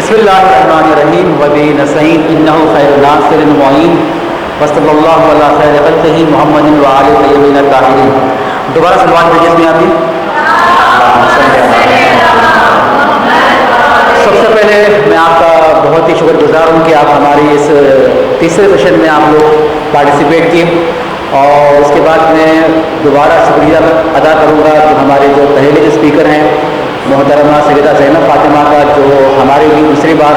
بسم اللہ الرحمن الرحیم وبہ نستعین انہ خیر الناصر المعین وصلی اللہ علی خیر خلقہ محمد وآلہ طیبین الطاہرین. دوبارہ سلوات بھیجیے اس میں آپ سب سے پہلے میں آپ کا بہت ہی شکر گزار ہوں کہ آپ ہماری اس تیسرے سیشن میں آپ لوگ پارٹیسپیٹ کیے. اور اس کے بعد میں دوبارہ شکریہ ادا کروں گا کہ ہمارے جو پہلے جو اسپیکر ہیں محترمہ سیدہ زینب فاطمہ کا، جو ہمارے لیے دوسری بار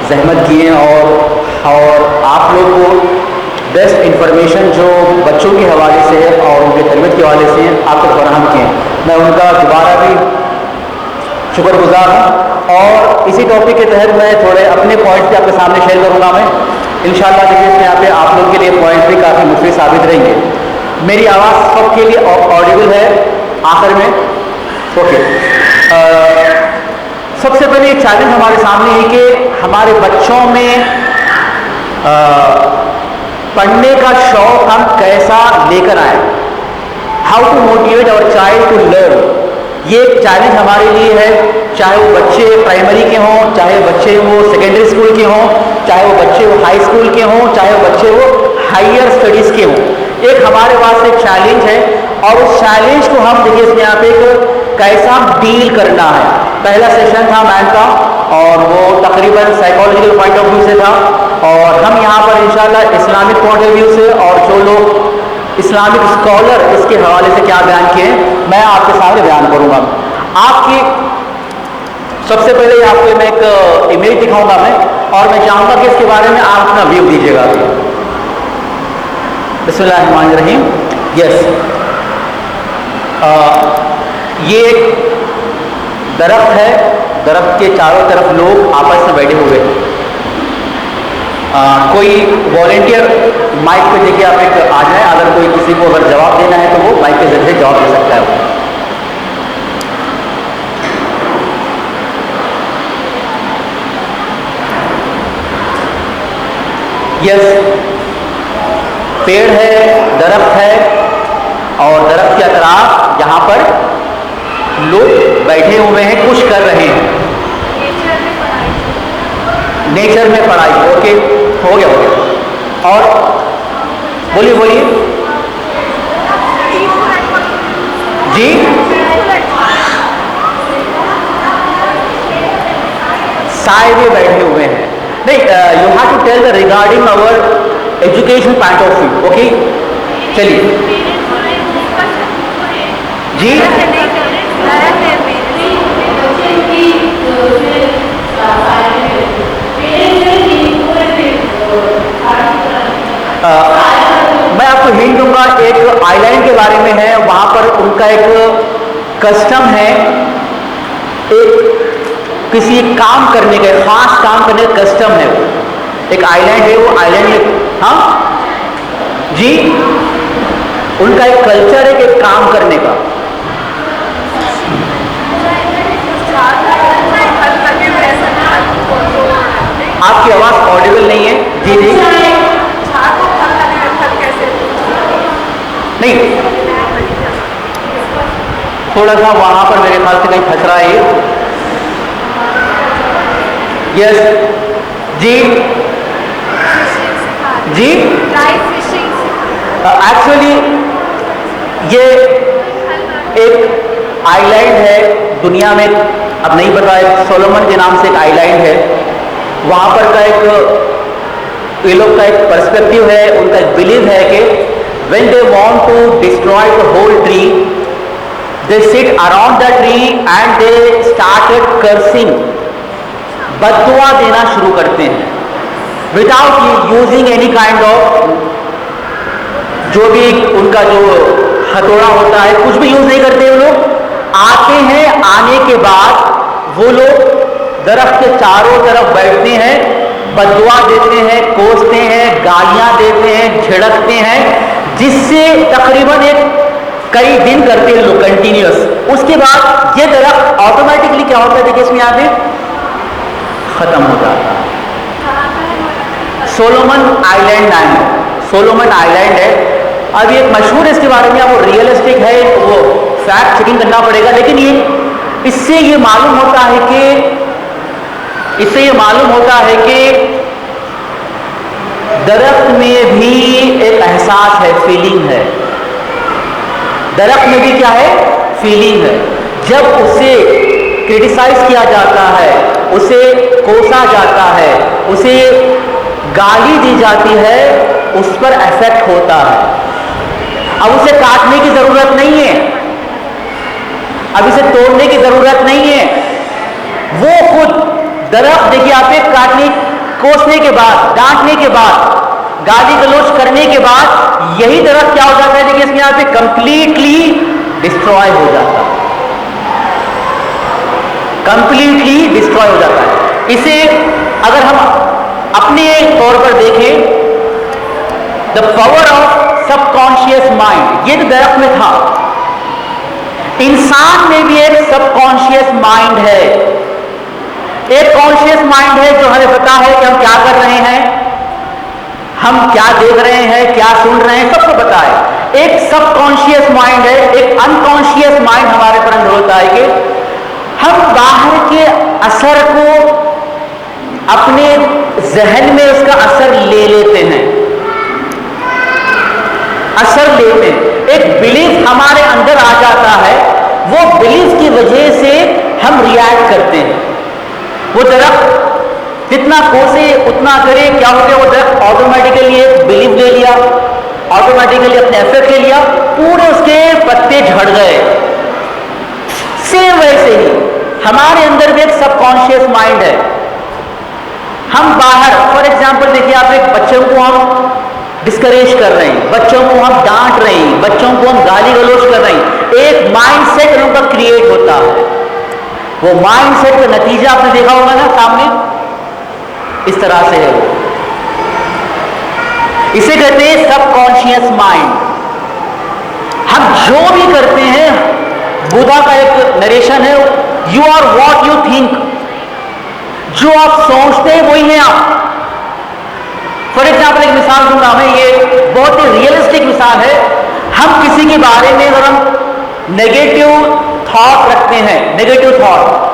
زحمت کیے اور آپ لوگ کو بیسٹ انفارمیشن جو بچوں کے حوالے سے اور ان کے تربیت کے حوالے سے آپ تک فراہم کیے. میں ان کا دوبارہ بھی شکر گزار ہوں. اور اسی ٹاپک کے تحت میں تھوڑے اپنے پوائنٹس بھی آپ کے سامنے شیئر کروں گا. میں انشاءاللہ دیکھیے اس میں یہاں پہ آپ لوگوں کے لیے پوائنٹس بھی کافی مفید ثابت رہیں گے. میری آواز سب کے لیے آڈیبل ہے آخر میں؟ اوکے. سب سے پہلے یہ چیلنج ہمارے سامنے ہے کہ ہمارے بچوں میں پڑھنے کا شوق ہم کیسا لے کر آئیں. ہاؤ ٹو موٹیویٹ اور چائلڈ ٹو لرن. یہ ایک چیلنج ہمارے لیے ہے، چاہے وہ بچے پرائمری کے ہوں، چاہے بچے وہ سیکنڈری اسکول کے ہوں، چاہے وہ بچے وہ ہائی اسکول کے ہوں، چاہے وہ بچے وہ ہائر اسٹڈیز کے ہوں. ایک ہمارے پاس ایک چیلنج ہے اور اس چیلنج کو ہم دیکھیے اس میں یہاں پہ کیسا ڈیل کرنا ہے. پہلا سیشن تھا مین کا اور وہ تقریباً سائیکالوجیکل پوائنٹ آف ویو سے تھا، اور ہم یہاں پر انشاءاللہ اسلامک پوائنٹ آف ویو سے اور جو لوگ اسلامک اسکالر اس کے حوالے سے کیا بیان کیے ہیں میں آپ کے سامنے بیان کروں گا. آپ کی سب سے پہلے آپ کو میں ایک امیج دکھاؤں گا میں، اور میں چاہوں گا کہ اس کے بارے میں آپ اپنا ویو دیجیے گا. بسم اللہ الرحمن الرحیم. یس، یہ ایک درخت ہے. درخت کے چاروں طرف لوگ آپس میں بیٹھے ہوئے ہیں. کوئی والنٹیئر مائک پہ دیکھیے آپ ایک آ جائیں. اگر کوئی کسی کو اگر جواب دینا ہے تو وہ مائک کے ذریعے جواب دے سکتا ہے. یس، پیڑ ہے، درخت ہے، اور درخت کے اطراف یہاں پر لوگ بیٹھے ہوئے ہیں، کچھ کر رہے ہیں. نیچر میں پڑھائی. اوکے، ہو گیا. اور بولیے جی. سائے میں بیٹھے ہوئے ہیں. نہیں، you have to tell the regarding our education point of view. Okay, چلیے جی. میں آپ کو ہنٹ دوں گا. ایک آئی لینڈ کے بارے میں ہے، وہاں پر ان کا ایک کسٹم ہے، ایک کسی کام کرنے کا خاص کام کرنے کا کسٹم ہے. ایک آئی لینڈ ہے، وہ آئی لینڈ میں ہاں جی ان کا ایک کلچر ہے کہ کام کرنے کا. آپ کی آواز آڈیبل نہیں ہے. جی نہیں، تھوڑا سا وہاں پر میرے خیال سے کہیں پھنس رہا ہے. یس جی جی. ایکچولی یہ ایک آئی لینڈ ہے دنیا میں، اب نہیں پتا ہے، سولومن کے نام سے ایک آئی لینڈ ہے. وہاں پر کا ایک یہ لوگ کا ایک پرسپیکٹو ہے، ان کا ایک بلیو ہے کہ when they want to destroy the whole tree, they sit around the tree and they started cursing. بد دعا دینا شروع کرتے ہیں without using any kind of جو بھی ان کا جو ہتھوڑا ہوتا ہے کچھ بھی یوز نہیں کرتے. وہ لوگ آتے ہیں، آنے کے بعد وہ لوگ درخت کے چاروں طرف بیٹھتے ہیں، بد دعا دیتے ہیں، کوستے ہیں، گالیاں دیتے ہیں، جھڑکتے ہیں، جس سے تقریباً ایک کئی دن کرتے ہیں لوگ کنٹینیوس. اس کے بعد یہ درخت آٹومیٹکلی کیا ہوتا ہے دیکھیے اس میں یہاں پہ ختم ہوتا ہے. سولومن آئی لینڈ نام ہے، سولومن آئی لینڈ ہے. اب یہ مشہور ہے اس کے بارے میں، وہ ریئلسٹک ہے، وہ فیکٹ چیکنگ کرنا پڑے گا. لیکن یہ اس سے یہ معلوم ہوتا ہے کہ اس سے یہ معلوم ہوتا ہے کہ درخت میں بھی ایک احساس ہے، فیلنگ ہے. درخت میں بھی کیا ہے؟ فیلنگ ہے. جب اسے کرٹیسائز کیا جاتا ہے، اسے کوسا جاتا ہے، اسے گالی دی جاتی ہے، اس پر ایفیکٹ ہوتا ہے. اب اسے کاٹنے کی ضرورت نہیں ہے، اب اسے توڑنے کی ضرورت نہیں ہے. وہ خود درخت دیکھیے آپ ایک کاٹنے، کوسنے کے بعد، ڈانٹنے کے بعد، گالی گلوچ کرنے کے بعد یہی درخت کیا ہو جاتا ہے؟ دیکھیے اس میں یہاں پہ کمپلیٹلی ڈسٹروائے ہو جاتا ہے، کمپلیٹلی ڈسٹروائے ہو جاتا ہے. اسے اگر ہم اپنے طور پر دیکھیں، the power of sub conscious mind, یہ تو درخت میں تھا. انسان میں بھی ایک سب کانشیس مائنڈ ہے، ایک کانشیس مائنڈ ہے جو ہمیں پتا ہے کہ ہم کیا کر رہے ہیں، ہم کیا دیکھ رہے ہیں، کیا سن رہے ہیں، سب کو پتا ہے. ایک سب کانشیس مائنڈ ہے، ایک انکانشیس مائنڈ ہمارے پر اندر ہوتا ہے کہ ہم باہر کے اثر کو اپنے ذہن میں اس کا اثر لے لیتے ہیں، اثر لیتے ہیں. ایک بلیف ہمارے اندر آ جاتا ہے، وہ بلیف کی وجہ سے ہم ریئیکٹ کرتے ہیں. وہ درخت جتنا کوسے اتنا کرے، کیا ہو گیا؟ وہ درخت آٹومیٹیکلی ایک بلیف لے لیا، آٹومیٹیکلی اپنے ایفیکٹ لے لیا، پورے اس کے پتے جھڑ گئے. سیم ویسے ہی ہمارے اندر بھی ایک سب کانشیس مائنڈ ہے. ہم باہر فار ایگزامپل دیکھیے آپ، ایک بچوں کو ہم ڈسکریج کر رہے ہیں، بچوں کو ہم ڈانٹ رہے ہیں، بچوں کو ہم گالی گلوچ کر رہے ہیں، ایک مائنڈ سیٹ ان کا کریٹ ہوتا ہے. وہ مائنڈ سیٹ کا نتیجہ آپ نے دیکھا ہوگا نا سامنے، اس طرح سے ہے. وہ اسے کہتے ہیں سب کانشیس مائنڈ. ہم جو بھی کرتے ہیں، بودھا کا ایک نریشن ہے، you are what you think. جو آپ سوچتے ہیں وہی ہیں آپ. فار ایگزامپل ایک مثال دوں گا میں، یہ بہت ہی ریئلسٹک مثال ہے. ہم کسی کے بارے میں اگر ہم نیگیٹو تھاٹ رکھتے ہیں، نیگیٹو تھاٹ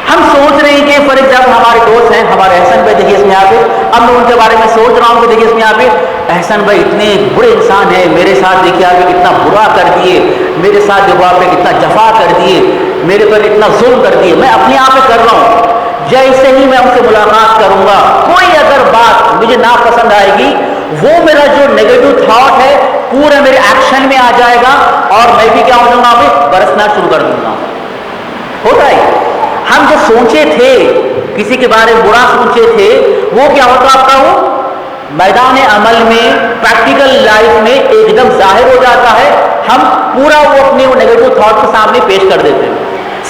ہم سوچ رہے ہیں کہ فار ایگزامپل ہمارے دوست ہیں، ہمارے احسن بھائی دیکھیے اس میں یہاں پہ، اب میں ان کے بارے میں سوچ رہا ہوں کہ دیکھیے اس میں یہاں پہ احسن بھائی اتنے برے انسان ہیں، میرے ساتھ دیکھیے آپ کتنا برا کر دیے، میرے ساتھ دیکھو آپ کتنا جفا کر دیے، میرے پر اتنا ظلم کر دیے. میں اپنے آپ پہ کر رہا ہوں. جیسے ہی میں ان سے ملاقات کروں گا، کوئی اگر بات مجھے ناپسند آئے گی، وہ میرا جو نیگیٹو تھاٹ ہے پورا میرے ایکشن میں آ جائے گا، اور میں بھی کیا ہو جاؤں گا؟ برسنا شروع کر دوں گا. ہوتا ہے ہم جو سوچے تھے، کسی کے بارے میں برا سوچے تھے، وہ کیا ہوتا آپ کا؟ وہ میدان عمل میں، پریکٹیکل لائف میں ایک دم ظاہر ہو جاتا ہے. ہم پورا وہ اپنے وہ نیگیٹو تھاٹ کے سامنے پیش کر دیتے ہیں.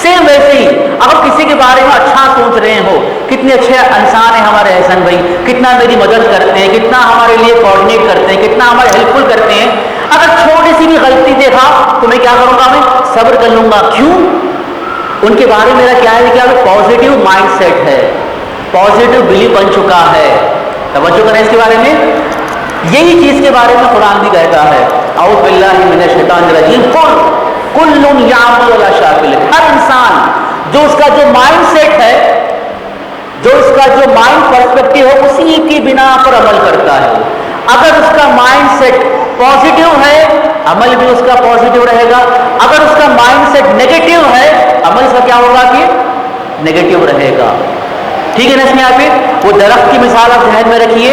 سیم ویسے ہی اگر کسی کے بارے میں اچھا سوچ رہے ہو، کتنے اچھے انسان ہیں ہمارے احسن بھائی، کتنا میری مدد کرتے ہیں، کتنا ہمارے لیے کوآرڈینیٹ کرتے ہیں، کتنا ہمارے ہیلپ فل کرتے ہیں، اگر چھوٹی سی بھی غلطی دیکھا تو میں کیا کروں گا؟ میں صبر کر لوں گا. کیوں؟ ان کے بارے میں میرا کیا ہے؟ کیا پازیٹیو مائنڈ سیٹ ہے، پازیٹیو بلیف بن چکا ہے. توجہ کریں اس کے بارے میں. یہی چیز کے بارے میں قرآن بھی کہتا ہے، اعوذ باللہ من الشیطان الرجیم، کل یعمل علی شاکلہ. ہر انسان جو اس کا جو مائنڈ سیٹ ہے، جو اس کا جو مائنڈ پرسپیکٹو ہے، اسی کی بنا پر عمل کرتا ہے. اگر اس کا مائنڈ سیٹ پازیٹیو ہے، عمل بھی اس کا پازیٹیو رہے گا. اگر اس کا مائنڈ سیٹ نیگیٹو ہے، عمل کا کیا ہوگا؟ کہ نیگیٹو رہے گا. ٹھیک ہے نا؟ اس میں آپ وہ درخت کی مثال آپ ذہن میں رکھیے،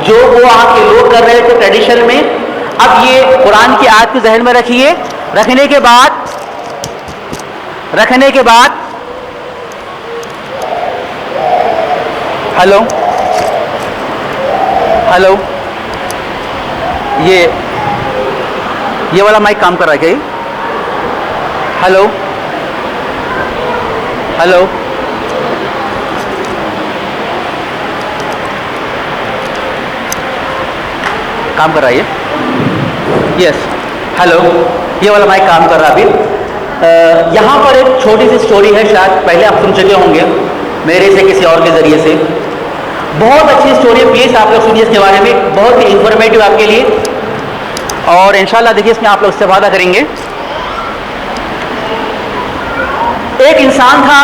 جو وہ وہاں کے لوگ کر رہے تھے ٹریڈیشن میں. اب یہ قرآن کی آیت کو ذہن میں رکھیے. رکھنے کے بعد ہلو یہ والا مائک کام کر رہا ہے کیا؟ ہلو کام کر رہا ہے؟ یس. ہلو، یہ والا مائک کام کر رہا ابھی. یہاں پر ایک چھوٹی سی سٹوری ہے، شاید پہلے آپ سن چکے ہوں گے میرے سے، کسی اور کے ذریعے سے. بہت اچھی سٹوری ہے، پلیز آپ لوگ سنیے اس کے بارے میں، بہت ہی انفارمیٹیو آپ کے لیے، اور انشاءاللہ دیکھیے اس میں آپ لوگ استفادہ کریں گے. ایک انسان تھا،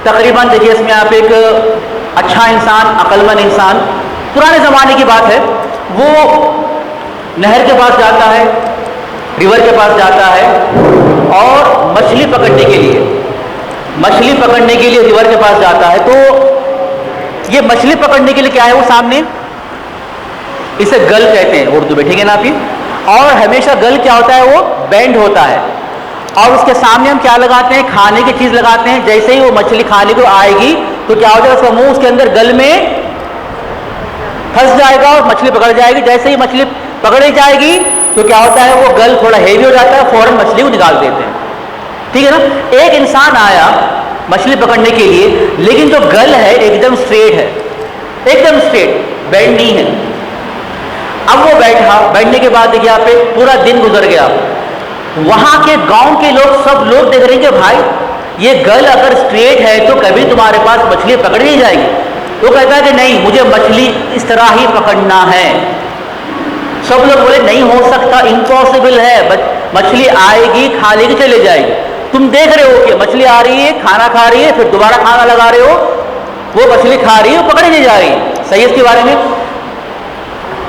تقریباً دیکھیے اس میں آپ ایک اچھا انسان، عقل مند انسان، پرانے زمانے کی بات ہے، وہ نہر کے پاس جاتا ہے، ریور کے پاس جاتا ہے اور مچھلی پکڑنے کے لیے ریور کے پاس جاتا ہے. تو یہ مچھلی پکڑنے کے لیے کیا ہے وہ سامنے، اسے گل کہتے ہیں اردو میں، ٹھیک ہے نا آپ. اور ہمیشہ گل کیا ہوتا ہے، وہ بینڈ ہوتا ہے، اور اس کے سامنے ہم کیا لگاتے ہیں، کھانے کی چیز لگاتے ہیں. جیسے ہی وہ مچھلی کھانے کو آئے گی تو کیا ہو جائے گا، اس کا منہ اس کے اندر گل میں پھنس جائے گا اور مچھلی پکڑ جائے گی. جیسے ہی مچھلی پکڑی جائے گی تو کیا ہوتا ہے، وہ گل تھوڑا ہیوی ہو جاتا ہے، فوراً مچھلی کو نکال دیتے ہیں. ٹھیک ہے نا. ایک انسان آیا مچھلی پکڑنے کے لیے، لیکن جو گل ہے ایک دم اسٹریٹ ہے، ایک دم اسٹریٹ، بینڈ نہیں ہے. اب وہ بیٹھنے کے بعد دیکھیے آپ، پورا دن گزر گیا. وہاں کے گاؤں کے لوگ سب لوگ دیکھ رہے ہیں کہ بھائی یہ گل اگر اسٹریٹ ہے تو کبھی تمہارے پاس مچھلی پکڑ نہیں جائے گی. تو کہتا ہے کہ نہیں، مجھے مچھلی اس طرح ہی پکڑنا ہے. سب لوگ بولے نہیں ہو سکتا، امپاسبل ہے، مچھلی آئے گی کھا لے گی چلے جائے گی. تم دیکھ رہے ہو کہ مچھلی آ رہی ہے، کھانا کھا رہی ہے، پھر دوبارہ کھانا لگا رہے ہو، وہ مچھلی کھا رہی ہے، پکڑی نہیں جا رہی. صحیح اس کے بارے میں.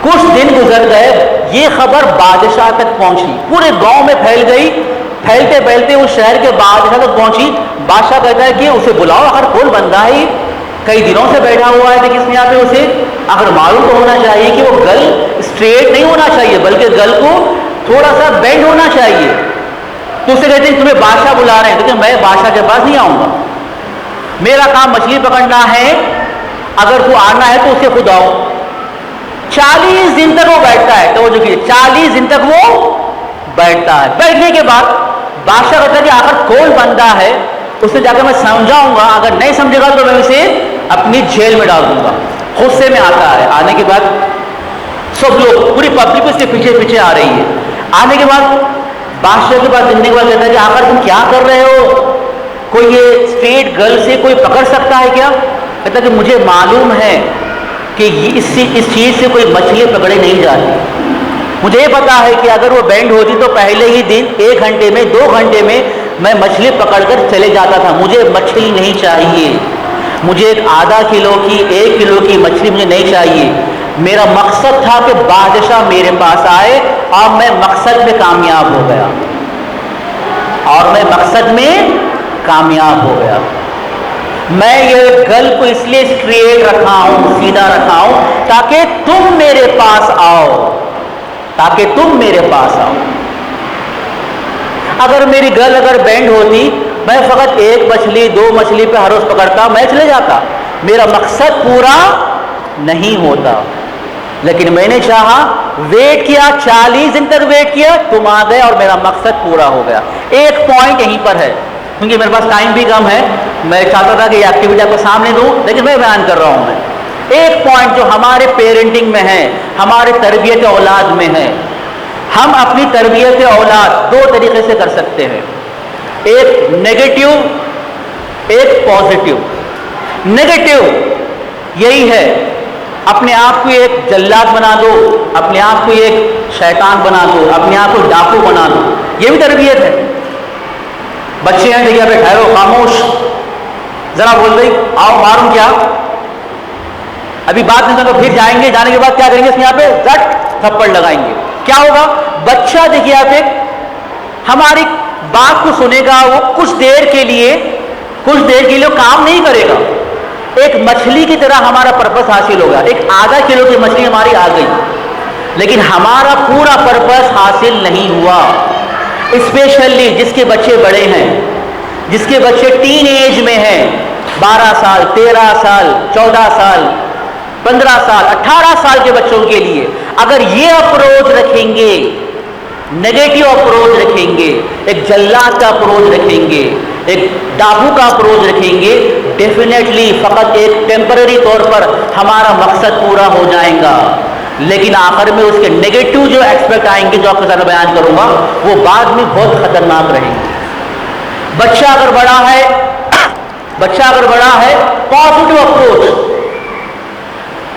کچھ دن گزر گئے، یہ خبر بادشاہ تک پہنچی، پورے گاؤں میں پھیل گئی. پھیلتے پھیلتے اس شہر کے بادشاہ تک پہنچی. بادشاہ کہتا ہے کہ اسے بلاؤ، اگر کون بندہ ہے، کئی دنوں سے بیٹھا ہوا ہے لیکن اس میں یہاں پہ اسے اگر معلوم تو ہونا چاہیے کہ وہ گل اسٹریٹ نہیں ہونا چاہیے بلکہ گل کو تھوڑا سا بینڈ ہونا چاہیے. تو اسے کہتے ہیں تمہیں بادشاہ بلا رہے ہیں. لیکن میں بادشاہ کے پاس نہیں آؤں گا، میرا کام مچھلی پکڑنا ہے، اگر تو آنا ہے تو اسے خود آؤ. 40 دن تک وہ بیٹھتا ہے. تو وہ جو 40 دن تک وہ بیٹھتا ہے. بیٹھنے کے بعد بادشاہ کہتا ہے کہ آخر کون بندہ ہے، اسے جا کے میں سمجھاؤں گا، اگر نہیں سمجھے گا تو میں اسے اپنی جیل میں ڈال دوں گا. غصے میں آتا ہے. آنے کے بعد سب لوگ، پوری پبلک اس کے پیچھے پیچھے آ رہی ہے. آنے کے بعد بادشاہ کے پاس ملنے کے بعد کہتا ہے کہ آخر تم کیا کر رہے ہو، کوئی یہ اسٹریٹ گرل سے کوئی پکڑ سکتا ہے کیا؟ کہتا ہے کہ مجھے معلوم ہے کہ اس چیز سے کوئی مچھلی پکڑے نہیں جاتی. مجھے یہ پتا ہے کہ اگر وہ بینڈ ہوتی تو پہلے ہی دن 1 گھنٹے میں 2 گھنٹے میں میں مچھلی پکڑ کر چلے جاتا تھا. مجھے مچھلی نہیں چاہیے، مجھے ایک آدھا کلو کی 1 کلو کی مچھلی مجھے نہیں چاہیے. میرا مقصد تھا کہ بادشاہ میرے پاس آئے اور میں مقصد میں کامیاب ہو گیا، اور میں مقصد میں کامیاب ہو گیا. میں یہ گل کو اس لیے اسٹریٹ رکھا ہوں، سیدھا رکھا ہوں تاکہ تم میرے پاس آؤ، تاکہ تم میرے پاس آؤ. اگر میری گل اگر بینڈ ہوتی، میں فقط 1 مچھلی 2 مچھلی پہ ہر روز پکڑتا، میں چلے جاتا، میرا مقصد پورا نہیں ہوتا. لیکن میں نے چاہا، ویٹ کیا، 40 دن تک ویٹ کیا، تم آ گئے اور میرا مقصد پورا ہو گیا. ایک پوائنٹ یہیں پر ہے، کیونکہ میرے پاس ٹائم بھی کم ہے، میں چاہتا تھا کہ یہ ایکٹیویٹی آپ کو سامنے دوں، لیکن میں بیان کر رہا ہوں. میں ایک پوائنٹ جو ہمارے پیرنٹنگ میں ہے، ہمارے تربیت اولاد میں ہے. ہم اپنی تربیت اولاد 2 طریقے سے کر سکتے ہیں، ایک نیگیٹو، ایک پازیٹیو. نیگیٹو یہی ہے اپنے آپ کو ایک جلاد بنا دو، اپنے آپ کو ایک شیطان بنا دو، اپنے آپ کو ڈاکو بنا دو. یہ بھی تربیت ہے. بچے ہیں دیکھیے، ٹھہرو، خاموش، ذرا بول رہی آؤ ماروں کیا، ابھی بات نہیں کرو، پھر جائیں گے، جانے کے بعد کیا کریں گے، اس میں یہاں پہ زٹ تھپڑ لگائیں گے. کیا ہوگا؟ بچہ دیکھیے آپ ہماری بات کو سنے گا، وہ کچھ دیر کے لیے کام نہیں کرے گا. ایک مچھلی کی طرح ہمارا پرپس حاصل ہوگا. ایک آدھا کلو کی مچھلی ہماری آ گئی، لیکن ہمارا پورا پرپس حاصل نہیں ہوا. اسپیشلی جس کے بچے بڑے ہیں، جس کے بچے ٹین ایج میں ہیں، 12 سال 13 سال 14 سال 15 سال 18 سال کے بچوں کے لیے اگر یہ اپروچ رکھیں گے، نیگیٹو اپروچ رکھیں گے، ایک جلاد کا اپروچ رکھیں گے، ایک ڈاکو کا اپروچ رکھیں گے، ڈیفینیٹلی فقط ایک ٹیمپرری طور پر ہمارا مقصد پورا ہو جائے گا. لیکن آخر میں اس کے نیگیٹو جو ایکسپیکٹ آئیں گے، جو آپ کے ساتھ بیان کروں گا، وہ بعد میں بہت خطرناک رہیں گے. بچہ اگر بڑا ہے پازیٹو اپروچ.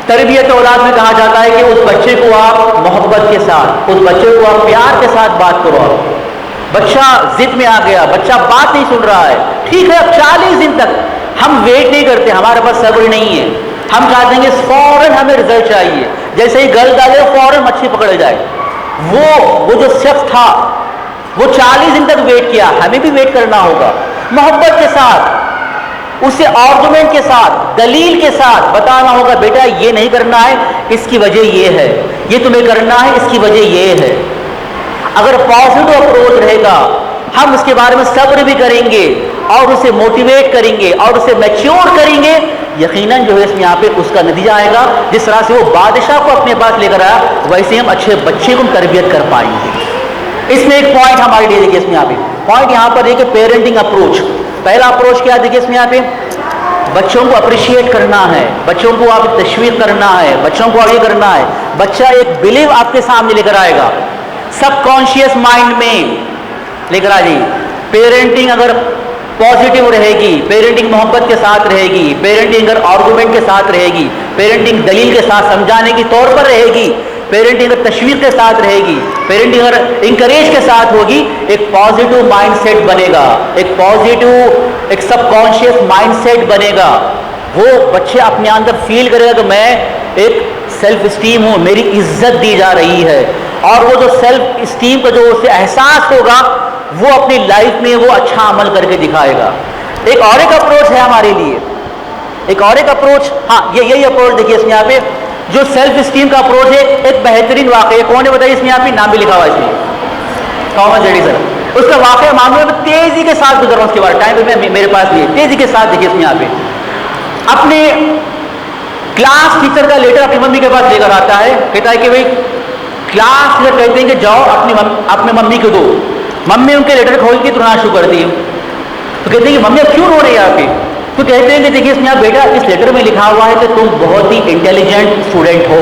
تربیت اولاد میں کہا جاتا ہے کہ اس بچے کو آپ محبت کے ساتھ، اس بچے کو آپ پیار کے ساتھ بات کرو. بچہ ضد میں آ گیا، بچہ بات نہیں سن رہا ہے، ٹھیک ہے، اب 40 دن تک ہم ویٹ نہیں کرتے, ہمارے پاس صبر نہیں ہے, ہم چاہتے ہیں کہ فوراً ہمیں رزلٹ چاہیے, جیسے ہی گل ڈالے فوراً مچھلی پکڑ جائے. وہ جو شخص تھا وہ 40 دن تک ویٹ کیا, ہمیں بھی ویٹ کرنا ہوگا. محبت کے ساتھ, اسے آرگومنٹ کے ساتھ, دلیل کے ساتھ بتانا ہوگا, بیٹا یہ نہیں کرنا ہے, اس کی وجہ یہ ہے, یہ تمہیں کرنا ہے, اس کی وجہ یہ ہے. اگر پازیٹو اپروچ رہے گا, ہم اس کے بارے میں صبر بھی کریں گے اور اسے موٹیویٹ کریں گے اور اسے میچور کریں گے, یقیناً جو ہے اس میں یہاں پہ اس کا نتیجہ آئے گا. جس طرح سے وہ بادشاہ کو اپنے پاس لے کر آیا, ویسے ہم اچھے بچے کو تربیت کر پائیں گے. اس میں ایک پوائنٹ ہمارے لیے دیکھیے, اس میں یہاں پہ پوائنٹ یہاں پر دیکھیے پیرنٹنگ اپروچ. پہلا اپروچ کیا دیکھیے اس میں یہاں پہ, بچوں کو اپریشیٹ کرنا ہے, بچوں کو آپ تشویق کرنا ہے, بچوں کو آگے کرنا ہے. بچہ ایک بلیو آپ کے سامنے لے کر آئے گا, سب کانشیس مائنڈ میں لے کر آ جائیے. پیرنٹنگ اگر پازیٹیو رہے گی, پیرنٹنگ محبت کے ساتھ رہے گی, پیرنٹنگ اگر آرگومنٹ کے ساتھ رہے گی, پیرنٹنگ دلیل کے ساتھ سمجھانے کی طور پر رہے گی, پیرنٹنگ اگر تشویق کے ساتھ رہے گی, پیرنٹنگ اگر انکریج کے ساتھ ہوگی, ایک پازیٹیو مائنڈ سیٹ بنے گا, ایک پازیٹیو ایک سب کانشیس مائنڈ سیٹ بنے گا. وہ بچے اپنے اندر فیل کرے گا کہ میں ایک سیلف اسٹیم ہوں, میری عزت دی جا رہی ہے, اور وہ جو سیلف اسٹیم کا جو اسے احساس ہوگا وہ اپنی لائف میں وہ اچھا عمل کر کے دکھائے گا. ایک اور ایک اپروچ ہے ہمارے لیے, ایک اور ایک اپروچ, ہاں یہی اپروچ دیکھیے اس میں یہاں پہ جو سیلف اسٹیم کا اپروچ ہے. ایک بہترین واقعہ کون نے بتایا اس میں یہاں پہ, نام بھی لکھا ہوا اس میں, تھامس ایڈیسن. اس کا واقعہ معاملے میں تیزی کے ساتھ گزر رہا ہوں, اس کے بعد ٹائم میں میرے پاس نہیں ہے, تیزی کے ساتھ دیکھیے اس میں یہاں پہ. اپنے کلاس ٹیچر کا لیٹر اپنی ممی کے پاس لے کر آتا ہے, کہتا ہے کہ بھائی کلاس ٹیچر کہتے ہیں کہ جاؤ اپنی ممی کو دو. ممی ان کے لیٹر کھول کے رونا شروع کر دی. تو کہتے ہیں کہ ممی کیوں رو رہے ہیں آپ کے؟ تو کہتے ہیں کہ دیکھیے اس میں آپ بیٹا اس لیٹر میں لکھا ہوا ہے کہ تم بہت ہی انٹیلیجنٹ اسٹوڈنٹ ہو,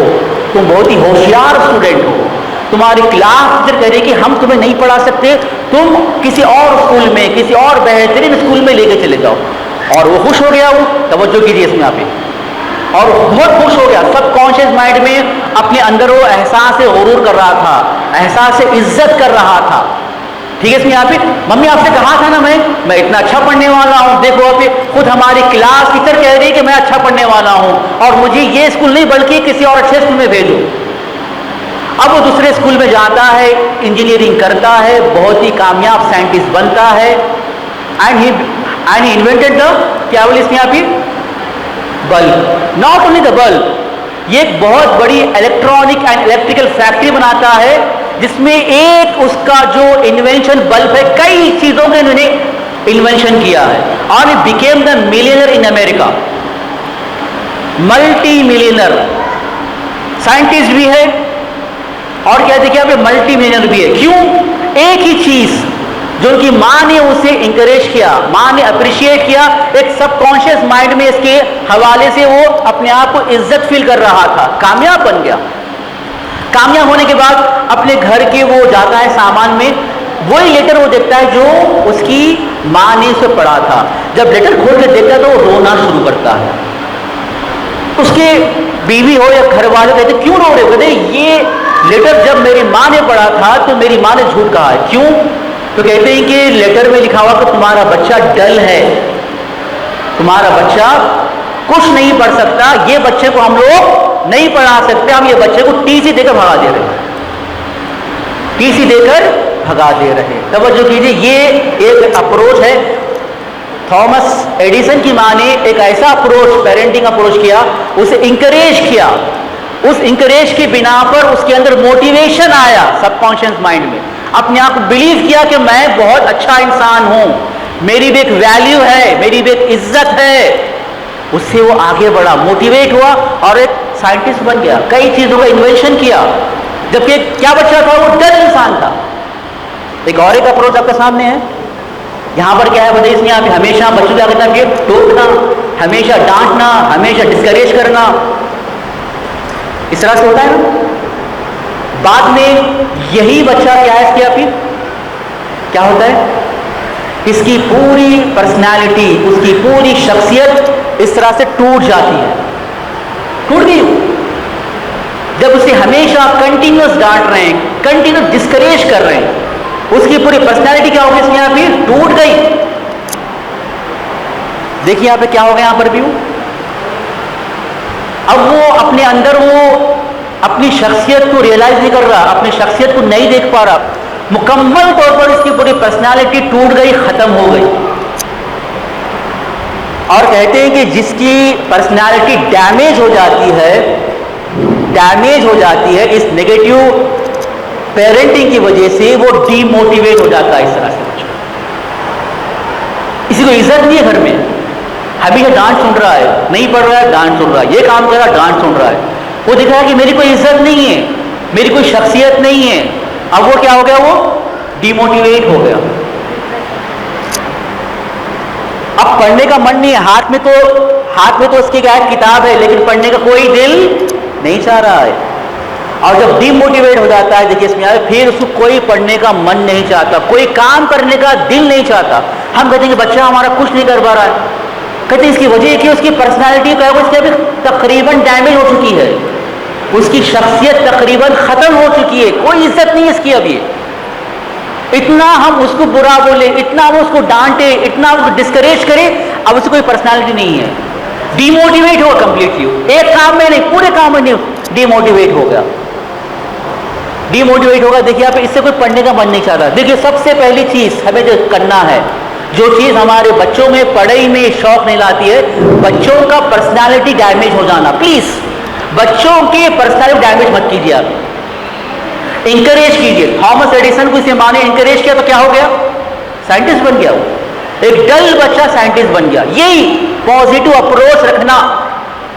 تم بہت ہی ہوشیار اسٹوڈنٹ ہو, تمہاری کلاس ٹیچر کہہ رہے کہ ہم تمہیں نہیں پڑھا سکتے, تم کسی اور اسکول میں, کسی اور بہترین اسکول میں لے کے چلے جاؤ. اور وہ خوش ہو گیا, وہ توجہ کیجیے اس میں آپ, اور بہت خوش ہو گیا. سب کانشیس مائنڈ میں اپنے اندر وہ احساس غرور کر رہا تھا, احساس عزت کر رہا تھا. ٹھیک ہے اس میں یہاں پہ ممی آپ سے کہا تھا نا میں اتنا اچھا پڑھنے والا ہوں, دیکھو آپ خود ہماری کلاس ٹیچر کہہ رہی ہے کہ میں اچھا پڑھنے والا ہوں, اور مجھے یہ اسکول نہیں بلکہ کسی اور اچھے اسکول میں بھیجو. اب وہ دوسرے اسکول میں جاتا ہے, انجینئرنگ کرتا ہے, بہت ہی کامیاب سائنٹسٹ بنتا ہے, اینڈ ہی انوینٹڈ دا, کیا بولے اس میں یہاں پہ, bulb. Not only the bulb, یہ ایک بہت بڑی الیکٹرانک اینڈ الیکٹریکل فیکٹری بناتا ہے, جس میں ایک اس کا جو انوینشن بلب ہے, کئی چیزوں کے انہوں نے انوینشن کیا ہے, اور he became the millionaire in America, multi milliner scientist بھی ہے, اور کیا دیکھیں آپ ملٹی ملینر بھی ہے. کیوں؟ ایک ہی چیز جو ان کی ماں نے اسے انکریج کیا, ماں نے اپریشیٹ کیا, ایک سب کانشیس مائنڈ میں اس کے حوالے سے وہ اپنے آپ کو عزت فیل کر رہا تھا, کامیاب بن گیا. کامیاب ہونے کے بعد اپنے گھر کے وہ جاتا ہے سامان میں, وہی لیٹر وہ دیکھتا ہے جو اس کی ماں نے اسے پڑھا تھا. جب لیٹر کھول کے دیکھتا ہے تو وہ رونا شروع کرتا ہے. اس کے بیوی ہو یا گھر والے کہتے کیوں رو رہے ہو؟ کہتے یہ لیٹر جب میری ماں نے پڑھا تھا تو میری ماں نے جھوٹ کہا ہے. کیوں؟ تو کہتے ہیں کہ لیٹر میں لکھا ہوا کہ تمہارا بچہ ڈل ہے, تمہارا بچہ کچھ نہیں پڑھ سکتا, یہ بچے کو ہم لوگ نہیں پڑھا سکتے, ہم یہ بچے کو ٹی سی دے کر بھگا دے رہے, ٹی سی دے کر بھگا دے رہے. توجہ کیجیے, یہ ایک اپروچ ہے. تھامس ایڈیسن کی ماں نے ایک ایسا اپروچ, پیرنٹنگ اپروچ کیا, اسے انکریج کیا. اس انکریج کی بنا پر اس کے اندر موٹیویشن آیا سب کانشیس مائنڈ میں, اپنے آپ کو بلیو کیا کہ میں بہت اچھا انسان ہوں, میری بھی ایک ویلیو ہے, میری بھی ایک عزت ہے. اس سے وہ آگے بڑھا, موٹیویٹ ہوا اور ایک سائنٹسٹ بن گیا, کئی چیزوں کا انوینشن کیا. جبکہ کیا بچہ تھا, وہ ڈل انسان تھا. ایک اور ایک اپروچ آپ کے سامنے ہے. یہاں پر کیا ہے بتائیے, اس میں آپ ہمیشہ بچوں کو کیا کہ ٹوکنا, ہمیشہ ڈانٹنا, ہمیشہ ڈسکریج کرنا, اس طرح سے ہوتا ہے نا. بعد میں یہی بچہ کیا ہے, اس کی پھر کیا ہوتا ہے, اس کی پوری پرسنالٹی, اس کی پوری شخصیت اس طرح سے ٹوٹ جاتی ہے. ٹوٹ گئی جب اسے ہمیشہ کنٹینیوس ڈانٹ رہے ہیں, کنٹینیوس ڈسکریج کر رہے ہیں, اس کی پوری پرسنالٹی کیا ہوگی, اس میں پھر ٹوٹ گئی. دیکھیے یہاں پہ کیا ہو گیا, یہاں پر بھی اب وہ اپنے اندر وہ اپنی شخصیت کو ریئلائز نہیں کر رہا, اپنی شخصیت کو نہیں دیکھ پا رہا, مکمل طور پر اس کی پوری پرسنالٹی ٹوٹ گئی, ختم ہو گئی. اور کہتے ہیں کہ جس کی پرسنالٹی ڈیمیج ہو جاتی ہے اس نیگیٹو پیرنٹنگ کی وجہ سے, وہ ڈی موٹیویٹ ہو جاتا ہے. اس طرح سے کسی کو عزت نہیں ہے گھر میں, ہمیشہ ڈانٹ سن رہا ہے, نہیں پڑھ رہا ہے ڈانٹ سن رہا ہے, یہ کام کر رہا ہے ڈانٹ سن رہا ہے. وہ دیکھ رہا ہے کہ میری کوئی عزت نہیں ہے, میری کوئی شخصیت نہیں ہے. اب وہ کیا ہو گیا, وہ ڈی موٹیویٹ ہو گیا. اب پڑھنے کا من نہیں ہے, ہاتھ میں تو اس کی کیا ہے, کتاب ہے, لیکن پڑھنے کا کوئی دل نہیں چاہ رہا ہے. اور جب ڈی موٹیویٹ ہو جاتا ہے, دیکھیے اس میں پھر اس کو کوئی پڑھنے کا من نہیں چاہتا, کوئی کام کرنے کا دل نہیں چاہتا. ہم کہتے ہیں کہ بچہ ہمارا کچھ نہیں کر پا رہا ہے, کہتے ہیں اس کی وجہ یہ کہ اس کی پرسنالٹی کا اس کی ابھی تقریباً ڈیمیج ہو چکی ہے, اس کی شخصیت تقریباً ختم ہو چکی ہے, کوئی عزت نہیں ہے اس کی. ابھی اتنا ہم اس کو برا بولے, اتنا ہم اس کو ڈانٹے, اتنا ہم اس کو ڈسکریج کرے, اب اس کو کوئی پرسنالٹی نہیں ہے. ڈی موٹیویٹ ہو کمپلیٹلی, ایک کام میں نہیں پورے کام میں نہیں, ڈی موٹیویٹ ہو گیا. ڈی موٹیویٹ ہوگا. دیکھیے آپ اس سے کوئی پڑھنے کا من نہیں چاہتا. دیکھیے سب سے پہلی چیز ہمیں جو کرنا ہے, جو چیز ہمارے بچوں میں پڑھائی میں شوق نہیں لاتی ہے, بچوں کا پرسنالٹی ڈیمیج ہو جانا. پلیز بچوں کی پرسنالٹی ڈیمیج مت کیجیے, آپ انکریج کیجیے. تھامس ایڈیسن کو اسے ماں نے انکریج کیا تو کیا ہو گیا, سائنٹسٹ بن گیا. وہ ایک ڈل بچہ سائنٹسٹ بن گیا. یہی پازیٹو اپروچ رکھنا,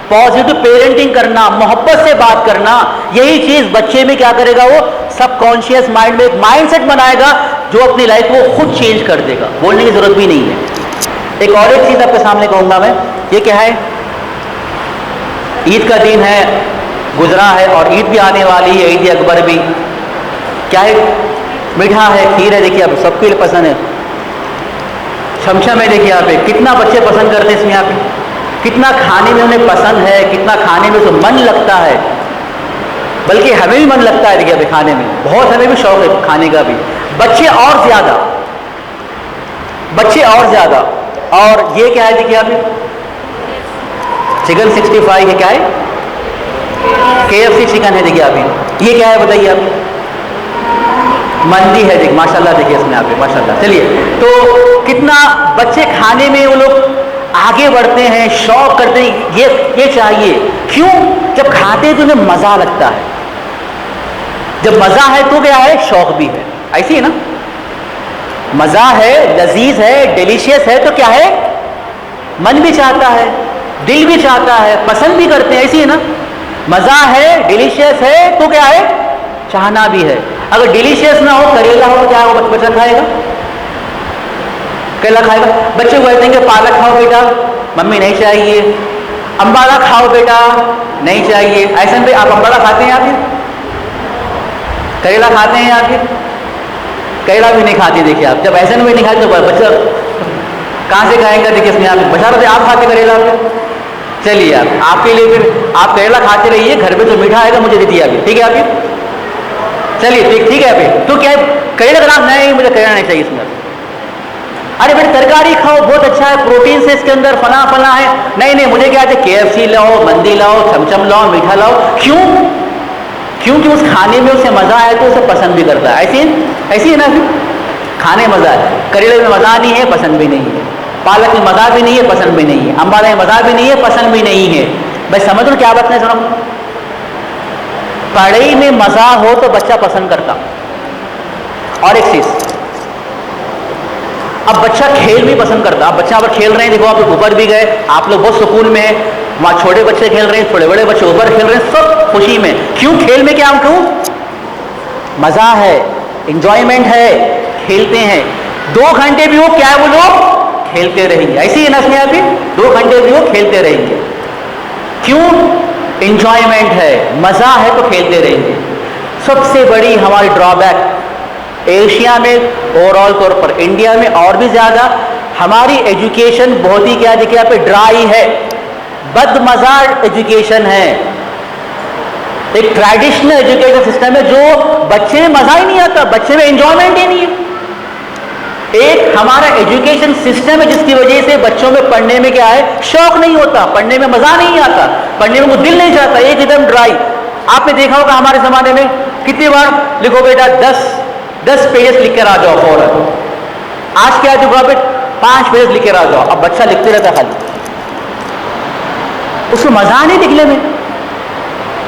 پازیٹو پیرنٹنگ کرنا, محبت سے بات کرنا, یہی چیز بچے میں کیا کرے گا, وہ سب کانشیس مائنڈ میں ایک مائنڈ سیٹ بنائے گا جو اپنی لائف کو خود چینج کر دے گا. بولنے کی ضرورت بھی نہیں ہے. ایک اور ایک چیز آپ کے سامنے کہوں گا میں, یہ کیا ہے, عید کا دن ہے, گزرا ہے, اور عید بھی آنے والی ہے, عید اکبر بھی. کیا ہے, میٹھا ہے, کھیر ہے. دیکھیے آپ سب کو پسند ہے. چھمچم ہے, دیکھیے آپ کتنا بچے پسند کرتے ہیں اس میں, آپ کتنا کھانے میں انہیں پسند ہے, کتنا کھانے میں تو من لگتا ہے, بلکہ ہمیں بھی من لگتا ہے. دیکھیے ابھی کھانے میں بہت, ہمیں بھی شوق ہے کھانے کا بھی. بچے اور زیادہ. اور یہ کیا ہے, دیکھیے آپ چکن 65 ہے, کیا ہے, KFC چکن ہے. دیکھیے آپ یہ کیا ہے بتائیے آپ, مندی ہے. دیکھ ماشاء اللہ, دیکھیے اس میں آپ ماشاء اللہ. چلیے تو کتنا بچے کھانے میں وہ لوگ آگے بڑھتے ہیں, شوق کرتے ہیں, یہ چاہیے. کیوں, جب کھاتے ہیں تو انہیں مزہ لگتا ہے. جب مزہ ہے تو کیا ہے, شوق بھی ہے. ایسی ہے نا, مزہ ہے, لذیذ ہے, ڈیلیشیس ہے تو کیا ہے, من بھی چاہتا ہے, دل بھی چاہتا ہے, پسند بھی کرتے ہیں. ایسی ہے نا, مزہ ہے, ڈیلیشیس ہے تو کیا ہے, چاہنا بھی ہے. اگر ڈیلیشیس نہ ہو, کریلا ہو, کیا وہ بچہ کھائے گا, کریلا کھائے گا. بچے کو کہتے ہیں کہ پالک کھاؤ بیٹا, ممی نہیں چاہیے. امبالا کھاؤ بیٹا, نہیں چاہیے. ایسا بھی آپ امبالا کھاتے ہیں, آپ کریلا کھاتے ہیں, آپ کریلا بھی نہیں کھاتے. دیکھیے آپ جب ایسا بھی نہیں کھاتے تو بچہ کہاں سے کھائیں گا. دیکھیے اس میں آپ بشارت ہے, آپ کھاتے کریلا. چلیے آپ کے لیے پھر آپ کریلا کھاتے رہیے, گھر میں جو میٹھا آئے گا مجھے دے دیا ابھی, ٹھیک ہے آپ. چلیے ٹھیک ہے ابھی. تو کیا ہے, کریلا کا نام نہیں, مجھے کریلا نہیں چاہیے اس میں. ارے بھائی ترکاری کھاؤ, بہت اچھا ہے, پروٹین سے اس کے اندر فلاں ہے. نہیں مجھے کیا ہے, KFC لاؤ, مندی لاؤ, چھمچم لاؤ, میٹھا لاؤ. کیونکہ اس کھانے میں اسے مزہ آئے تو اسے پسند بھی کرتا ہے. ایسی ہے نا, کھانے مزہ ہے. کریلے میں مزہ نہیں ہے, پسند بھی نہیں ہے. پالک میں مزہ بھی نہیں ہے, پسند بھی نہیں ہے. امبالا میں مزہ بھی نہیں ہے, پسند بھی نہیں ہے. بھائی سمجھ لو کیا بات ہے. سنو, پڑھائی میں مزہ ہو تو بچہ پسند کرتا. اور ایک چیز, اب بچہ کھیل بھی پسند کرتا. اب بچہ اگر کھیل رہے ہیں, دیکھو آپ اوپر بھی گئے, آپ لوگ بہت سکون میں ہیں, وہاں چھوٹے بچے کھیل رہے ہیں, تھوڑے بڑے بچے اوپر کھیل رہے ہیں, سب خوشی میں. کیوں, کھیل میں کیا, کیوں مزہ ہے, انجوائمنٹ ہے, کھیلتے ہیں. 2 گھنٹے بھی وہ کیا ہے, وہ لوگ کھیلتے رہیں گے. ایسی ہے نا, اس میں 2 گھنٹے بھی وہ کھیلتے رہیں گے. کیوں, انجوائمنٹ ہے, مزہ ہے تو کھیلتے رہیں گے. سب سے بڑی ہماری ڈرا بیک ایشیا میں, اوور آل طور پر انڈیا میں اور بھی زیادہ, ہماری ایجوکیشن بہت ہی کیا دیکھیں یہاں پہ ڈرائی ہے, بد مزہ ایجوکیشن ہے. ایک ٹریڈیشنل ایجوکیشن سسٹم ہے جو بچے میں مزہ ہی نہیں آتا, بچے میں انجوائمنٹ ہی نہیں ہے. ایک ہمارا ایجوکیشن سسٹم ہے جس کی وجہ سے بچوں میں پڑھنے میں کیا ہے شوق نہیں ہوتا, پڑھنے میں مزہ نہیں آتا, پڑھنے میں وہ دل نہیں چاہتا, ایک ایک دم ڈرائی. آپ نے دیکھا ہوگا ہمارے زمانے میں کتنی بار لکھو بیٹا 10 پیجز لکھ کر آ جاؤ فوراً. آج کیا جو 5 پیجز لکھ کر آ جاؤ. اب بچہ لکھتے رہتا خالی, اس کو مزہ نہیں لکھنے میں.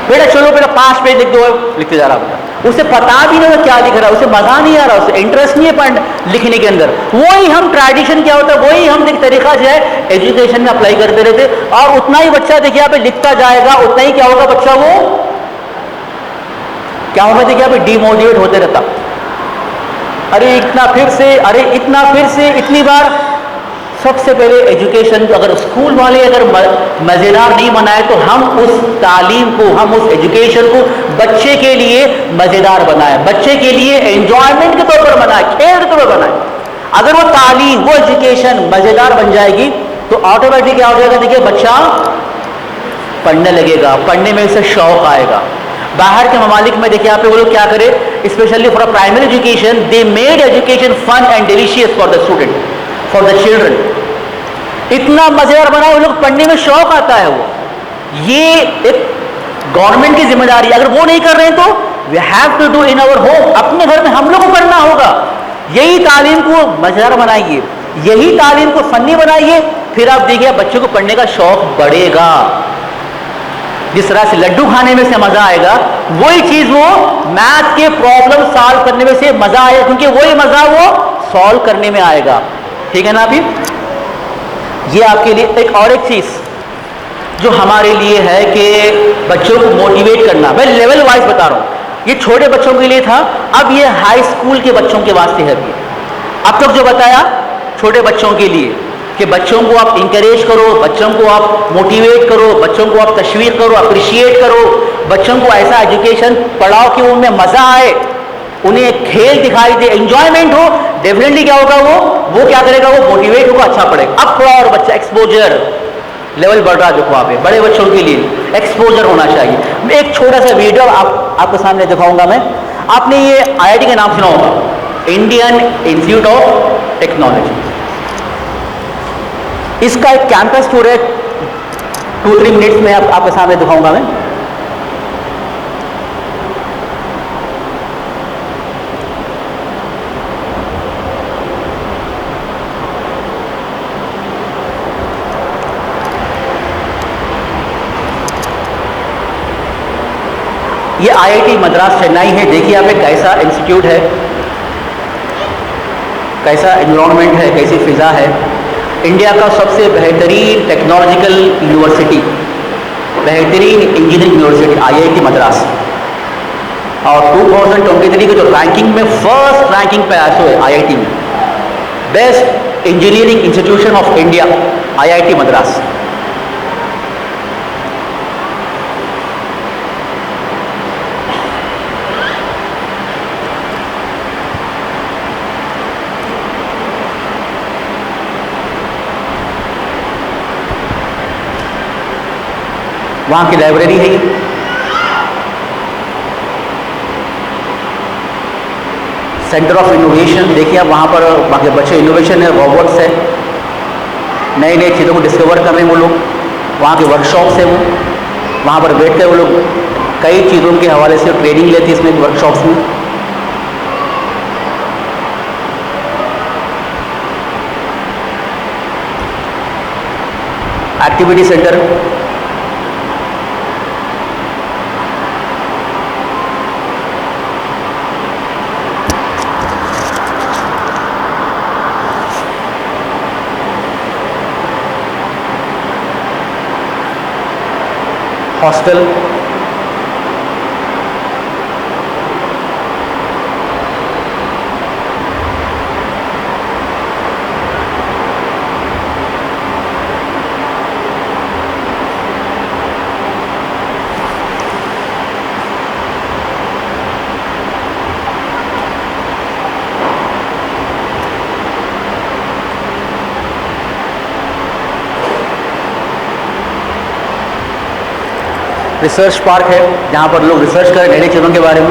بیٹا چلو بیٹا 5 پیج لکھ دو, لکھتے جا رہا بیٹا, اسے پتا بھی نہیں کیا لکھ رہا ہے, اسے مزہ نہیں آ رہا, اسے انٹرسٹ نہیں ہے پڑھنے لکھنے کے اندر. وہی ہم ٹریڈیشن کیا ہوتا ہے, وہی ہم ایک طریقہ جو ہے ایجوکیشن میں اپلائی کرتے رہتے, اور اتنا ہی بچہ دیکھیے آپ لکھتا جائے گا, اتنا ہی کیا ہوگا بچہ وہ کیا ہوگا دیکھیے آپ ڈی موٹیویٹ ہوتے رہتا. ارے اتنا پھر سے, ارے اتنا پھر سے, اتنی بار. سب سے پہلے ایجوکیشن اگر اسکول والے اگر مزیدار نہیں بنائے تو ہم اس تعلیم کو, ہم اس ایجوکیشن کو بچے کے لیے مزیدار بنائے, بچے کے لیے انجوائمنٹ کے طور پر بنائے, کھیل کے طور پر بنائے. اگر وہ تعلیم, وہ ایجوکیشن مزیدار بن جائے گی تو آٹومیٹک کیا ہو جائے گا دیکھیے بچہ پڑھنے لگے گا, پڑھنے میں اسے شوق آئے گا. باہر کے ممالک میں دیکھیے آپ وہ لوگ کیا کرے, specially for primary education they made education fun and delicious for the student, for the children. اتنا مزیدار بنا وہ لوگ پڑھنے میں شوق آتا ہے. وہ یہ ایک گورنمنٹ کی ذمہ داری ہے. اگر وہ نہیں کر رہے ہیں تو we have to do in our home, اپنے گھر میں ہم لوگ کو پڑھنا ہوگا. یہی تعلیم کو مزیدار بنائیے, یہی تعلیم کو فنی بنائیے, پھر آپ دیکھیے بچوں کو پڑھنے کا شوق بڑھے گا. جس طرح سے لڈو کھانے میں سے مزہ آئے گا, وہی چیز وہ میتھ کے پرابلم سالو کرنے میں سے مزہ آئے گا, کیونکہ وہی مزہ وہ سالو کرنے میں آئے گا. ٹھیک ہے نا. ابھی یہ آپ کے لیے ایک اور ایک چیز جو ہمارے لیے ہے کہ بچوں کو موٹیویٹ کرنا, میں لیول وائز بتا رہا ہوں. یہ چھوٹے بچوں کے لیے تھا, اب یہ ہائی اسکول کے بچوں کے واسطے ہے. اب تک جو بتایا چھوٹے بچوں کے لیے کہ بچوں کو آپ انکریج کرو, بچوں کو آپ موٹیویٹ کرو, بچوں کو آپ تشویق کرو, اپریشیٹ کرو, بچوں کو ایسا ایجوکیشن پڑھاؤ کہ ان میں مزہ آئے, انہیں کھیل دکھائی دے, انجوائمنٹ ہو. ڈیفینیٹلی کیا ہوگا وہ کیا کرے گا, وہ موٹیویٹ ہوگا, اچھا پڑھے گا. اب تھوڑا اور بچہ ایکسپوجر لیول بڑھ رہا جو وہاں پہ بڑے بچوں کے لیے ایکسپوجر ہونا چاہیے. ایک چھوٹا سا ویڈیو آپ کے سامنے دکھاؤں گا میں. آپ نے یہ IIT کا نام سنا ہوگا, انڈین انسٹیٹیوٹ آف ٹیکنالوجی. اس کا ایک کیمپس ٹور ہے, 2-3 منٹس میں آپ کے سامنے دکھاؤں گا میں. یہ IIT مدراس چنئی ہے. دیکھیے آپ ایک کیسا انسٹیٹیوٹ ہے, کیسا انوائرمنٹ ہے, کیسی فضا ہے. انڈیا کا سب سے بہترین ٹیکنالوجیکل یونیورسٹی, بہترین انجینئرنگ یونیورسٹی IIT مدراس, اور 2023 کے جو رینکنگ میں فرسٹ رینکنگ پہ آئے ہوئے IIT میں, best engineering institution of India IIT Madras. وہاں کی لائبریری ہے. یہ سینٹر آف انوویشن, دیکھیے آپ وہاں پر وہاں کے بچے انوویشن ہے, روبوٹس ہے, نئی نئی چیزوں کو ڈسکور کر رہے ہیں وہ لوگ. وہاں کے ورک شاپس ہیں, وہ وہاں پر بیٹھ کر وہ لوگ کئی چیزوں کے حوالے سے ٹریننگ لیتے ہیں اس میں ورک شاپس میں. Activity centre, hostel, research park ہے جہاں پر لوگ ریسرچ کریں نئی نئی چیزوں کے بارے میں.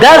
10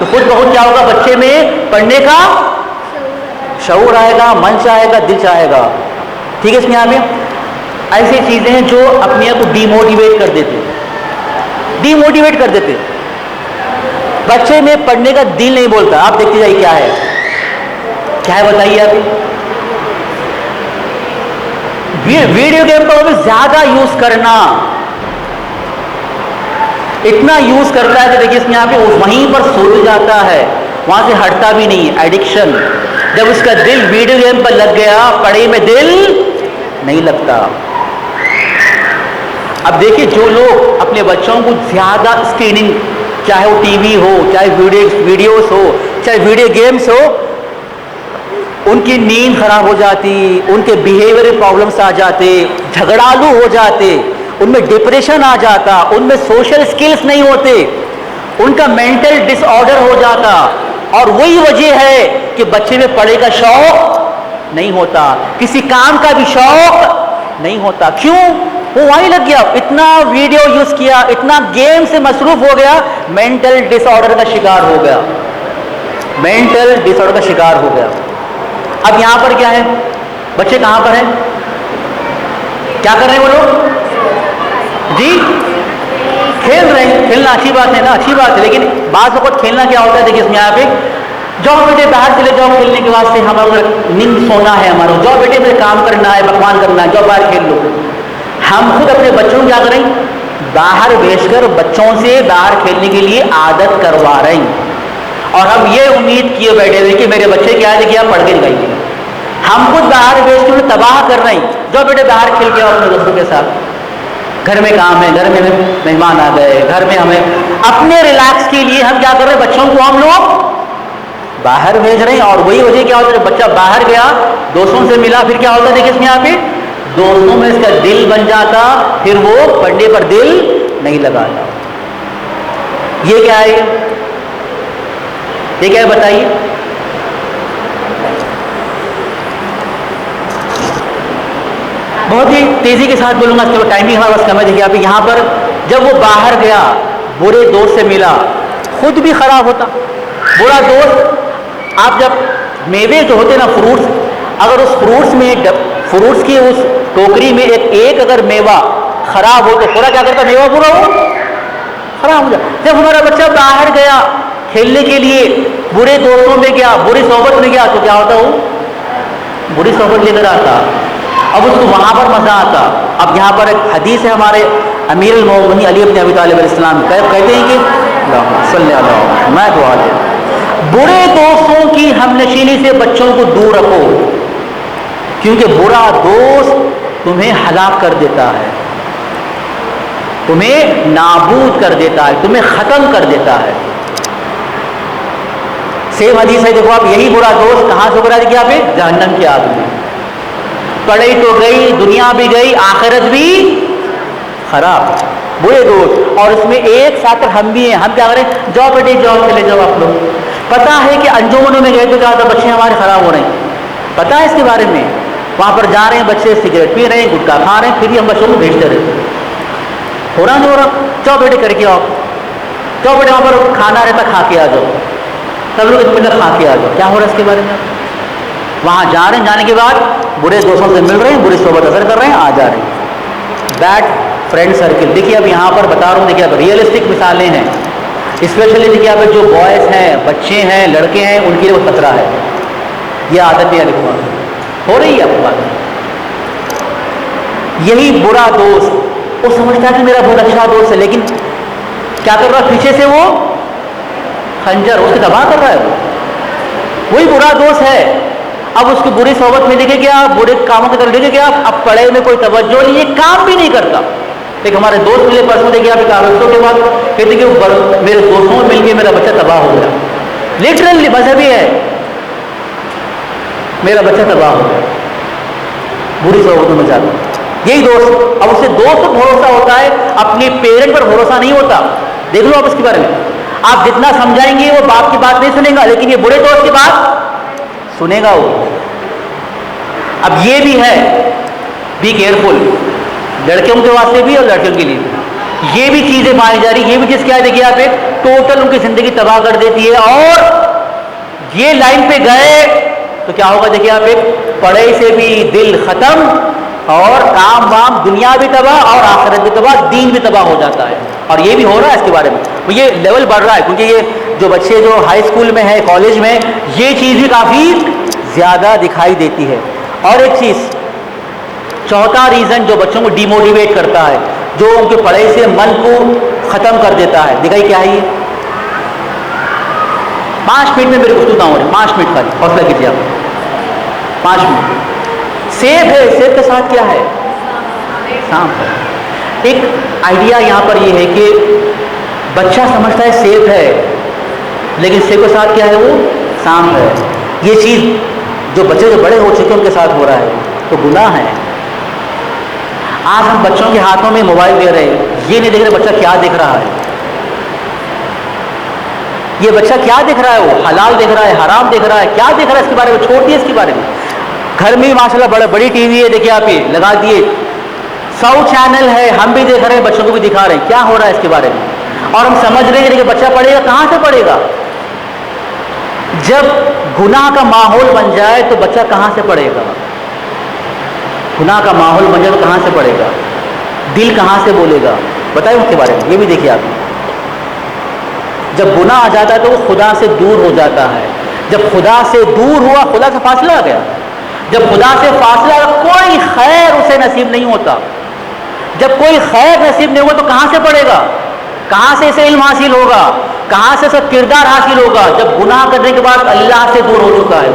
تو خود بخود کیا ہوگا؟ بچے میں پڑھنے کا شعور آئے گا، من چاہے گا، دل چاہے گا. ٹھیک ہے. اس میں یہاں پہ ایسی چیزیں ہیں جو اپنے آپ کو ڈی موٹیویٹ کر دیتے. بچے میں پڑھنے کا دل نہیں بولتا. آپ دیکھتے جائیے کیا ہے بتائیے. آپ ویڈیو گیم کو بھی زیادہ یوز کرنا، اتنا یوز کرتا ہے کہ دیکھیے اس میں یہاں پہ وہیں پر سو جاتا ہے، وہاں سے ہٹتا بھی نہیں. ایڈکشن. جب اس کا دل ویڈیو گیم پر لگ گیا، پڑھائی میں دل نہیں لگتا. اب دیکھیے جو لوگ اپنے بچوں کو زیادہ اسکریننگ، چاہے وہ ٹی وی ہو، چاہے ویڈیوز ہو، چاہے ویڈیو گیمز ہو، ان کی نیند خراب ہو جاتی، ان کے بیہیویئر پرابلمس آ جاتے، جھگڑالو ہو جاتے، ان میں ڈپریشن آ جاتا، ان میں سوشل سکلز نہیں ہوتے، ان کا مینٹل ڈس آرڈر ہو جاتا. اور وہی وجہ ہے کہ بچے میں پڑھنے کا شوق نہیں ہوتا، کسی کام کا بھی شوق نہیں ہوتا. کیوں؟ وہ وہیں لگ گیا، اتنا ویڈیو یوز کیا، اتنا گیم سے مصروف ہو گیا، مینٹل ڈس آرڈر کا شکار ہو گیا. اب یہاں پر کیا ہے؟ بچے کہاں پر ہیں؟ کیا کر رہے ہیں وہ لوگ؟ جی کھیل رہے ہیں. کھیلنا اچھی بات ہے نا، اچھی بات ہے. لیکن بعض وقت کھیلنا کیا ہوتا ہے؟ دیکھیے اس میں یہاں پہ جاؤ بیٹے باہر چلے جاؤ، کھیلنے کے واسطے ہمارا نیند سونا ہے، ہمارا جاؤ بیٹے مجھے کام کرنا ہے، پکوان کرنا ہے، جاؤ باہر کھیل لو. ہم خود اپنے بچوں کو کیا کریں؟ باہر بھیج کر بچوں سے باہر کھیلنے کے لیے عادت کروا رہے ہیں. اور ہم یہ امید کیے بیٹھے ہوئے کہ میرے بچے کیا ہے کہ آپ پڑھ کے دکھائیے. ہم خود باہر بھیج کے انہیں تباہ کر رہے ہیں. جاؤ بیٹے باہر کھیل کے آؤ اپنے دوستوں کے ساتھ، گھر میں کام ہے، گھر میں مہمان آ گئے، گھر میں ہمیں اپنے ریلیکس کے لیے ہم کیا کر رہے ہیں؟ بچوں کو ہم لوگ باہر بھیج رہے ہیں. اور وہی وجہ کیا ہوتا ہے؟ بچہ باہر گیا، دوستوں سے ملا، پھر کیا ہوتا ہے؟ دیکھیں اس میں یہاں پہ دوستوں میں اس کا دل بن جاتا، پھر وہ پڑھنے پر دل نہیں لگاتا. یہ کیا ہے؟ یہ کیا ہے بتائیے؟ بہت ہی تیزی کے ساتھ بولوں گا، اس کے بعد ٹائمنگ ہمارے پاس کم ہے. دیکھیے آپ یہاں پر جب وہ باہر گیا، برے دوست سے ملا، خود بھی خراب ہوتا. برا دوست، آپ جب میوے جو ہوتے نا، فروٹس، اگر اس فروٹس کی اس ٹوکری میں ایک اگر میوہ خراب ہو تو پورا کیا کرتا؟ میوہ پورا ہو خراب ہو جائے. جب ہمارا بچہ باہر گیا کھیلنے کے لیے، برے دوستوں میں گیا، بری صحبت میں گیا، تو کیا ہوتا؟ وہ بری صحبت لے کر آتا. اب اس کو وہاں پر مزہ آتا. اب یہاں پر ایک حدیث ہے ہمارے امیر المومنین علی بن ابی طالب علیہ السلام، کہتے ہیں کہ صلی اللہ علیہ وسلم، میں دعا دے، برے دوستوں کی ہم نشینی سے بچوں کو دور رکھو، کیونکہ برا دوست تمہیں ہلاک کر دیتا ہے، تمہیں نابود کر دیتا ہے، تمہیں ختم کر دیتا ہے. سیم حدیث ہے، دیکھو آپ، یہی برا دوست کہاں سے برا دیا پہ؟ جہنم کی آگ میں. پڑھائی تو گئی، دنیا بھی گئی، آخرت بھی خراب. برے دوست. اور اس میں ایک ساتھ ہم بھی ہیں. ہم کیا کریں؟ جاؤ بیٹے جاؤ، چلے جاؤ آپ لوگ. پتا ہے کہ انجمنوں میں گئے تو کیا ہوتا؟ بچے ہمارے خراب ہو رہے ہیں، پتا ہے اس کے بارے میں. وہاں پر جا رہے ہیں بچے، سگریٹ پی رہے ہیں، گٹکا کھا رہے ہیں، پھر بھی ہم بچوں کو بھیجتے رہتے ہیں. ہو رہا نہیں ہو رہا؟ جاؤ بیٹے کر کے آؤ، جاؤ بیٹے وہاں پر کھانا رہتا کھا کے آ جاؤ، سب لوگ اس کھا کے آ جاؤ. کیا ہو رہا ہے اس کے بارے میں؟ وہاں جا رہے ہیں، جانے کے بعد برے دوستوں سے مل رہے ہیں، بری صحبت اثر کر رہے ہیں، آ جا رہے ہیں. Bad friend circle. دیکھیے اب یہاں پر بتا رہا ہوں، دیکھیے اب ریئلسٹک مثالیں ہیں. اسپیشلی دیکھیے اب جو بوائز ہیں، بچے ہیں، لڑکے ہیں، ان کے لیے وہ خطرہ ہے. یہ عادت بھی لکھوا ہو رہی ہے آپ کو بات. یہی برا دوست، وہ سمجھتا ہے کہ میرا بہت اچھا دوست ہے، لیکن کیا کر رہا ہے؟ پیچھے سے وہ خنجر اس کو دبا کر رہا ہے. وہی برا دوست ہے. اب اس کی بری صحبت میں دیکھے گیا، برے کاموں کی طرف دیکھے گیا، اب پڑھائی میں کوئی توجہ نہیں، یہ کام بھی نہیں کرتا. ایک ہمارے دوست ملے پرسوں، دیکھیے آپ کاغذوں کے بعد کہتے کہ میرے دوستوں میں مل کے میرا بچہ تباہ ہو گیا. لٹرلی مذہبی ہے، میرا بچہ تباہ ہو گیا، بری صحبتوں میں جاتا. یہی دوست. اب اسے دوست پر بھروسہ ہوتا ہے، اپنے پیرنٹ پر بھروسہ نہیں ہوتا. دیکھ لو آپ اس کے بارے میں، آپ جتنا سمجھائیں گے وہ باپ کی بات نہیں سنے گا، لیکن یہ برے دوست کی بات سنے گا وہ. اب یہ بھی ہے، بی کیئرفل، لڑکیوں کے واسطے بھی اور لڑکیوں کے لیے بھی. یہ بھی چیزیں مانی جا رہی. یہ بھی چیز کیا ہے؟ دیکھیے آپ ایک ٹوٹل ان کی زندگی تباہ کر دیتی ہے. اور یہ لائن پہ گئے تو کیا ہوگا دیکھیے آپ, ایک پڑھے سے بھی دل ختم, اور کام وام دنیا بھی تباہ اور آخرت بھی تباہ, دین بھی تباہ ہو جاتا ہے. اور یہ بھی ہو رہا ہے اس کے بارے میں, یہ لیول بڑھ رہا ہے, کیونکہ یہ جو بچے جو ہائی اسکول میں ہیں, کالج میں, یہ چیز بھی کافی زیادہ دکھائی دیتی ہے. اور ایک چیز, چوتھا ریزن جو بچوں کو ڈی موٹیویٹ کرتا ہے, جو ان کے پڑھائی سے من کو ختم کر دیتا ہے, دکھائی کیا ہے یہ؟ 5 منٹ میں میری گفتگو نہ ہو رہی, 5 منٹ کا حوصلہ کیجیے آپ, 5 منٹ. سیب ہے, سیب کے ساتھ کیا ہے؟ سانپ ہے. ایک آئیڈیا یہاں پر یہ ہے کہ بچہ سمجھتا ہے سیب ہے, لیکن سیب کے ساتھ کیا ہے, وہ سانپ ہے. یہ چیز جو بچے جو بڑے ہو چکے ان کے ساتھ ہو رہا ہے, تو گناہ ہے. آج ہم بچوں کے ہاتھوں میں موبائل دے رہے ہیں, یہ نہیں دیکھ رہے بچہ کیا دیکھ رہا ہے. یہ بچہ کیا دیکھ رہا ہے, وہ حلال دیکھ رہا ہے, حرام دیکھ رہا ہے, کیا دیکھ رہا ہے, اس کے بارے میں چھوڑ دیے. اس کے بارے میں گھر میں ماشاءاللہ بڑی ٹی وی ہے, دیکھیے آپ, یہ لگا دیے, 100 چینل ہے, ہم بھی دیکھ رہے ہیں, بچوں کو بھی دکھا رہے ہیں. کیا ہو رہا ہے اس کے بارے میں؟ اور ہم سمجھ رہے ہیں کہ بچہ پڑھے گا, کہاں سے پڑھے گا؟ جب گناہ کا ماحول بن جائے تو بچہ کہاں سے پڑھے گا؟ گناہ کا ماحول بن جائے تو کہاں سے پڑھے گا؟ دل کہاں سے بولے گا؟ بتائیں اس کے بارے میں, یہ بھی دیکھیے آپ. جب گناہ آ جاتا ہے تو وہ خدا سے دور ہو جاتا ہے. جب خدا سے دور ہوا, خدا سے فاصلہ آ گیا. جب خدا سے فاصلہ آ گیا, کوئی خیر اسے نصیب نہیں ہوتا. جب کوئی خیر نصیب نہیں ہوگا تو کہاں سے پڑھے گا؟ کہاں سے اسے علم حاصل ہوگا؟ کہاں سے اسے کردار حاصل ہوگا؟ جب گناہ کرنے کے بعد اللہ سے دور ہو چکا ہے,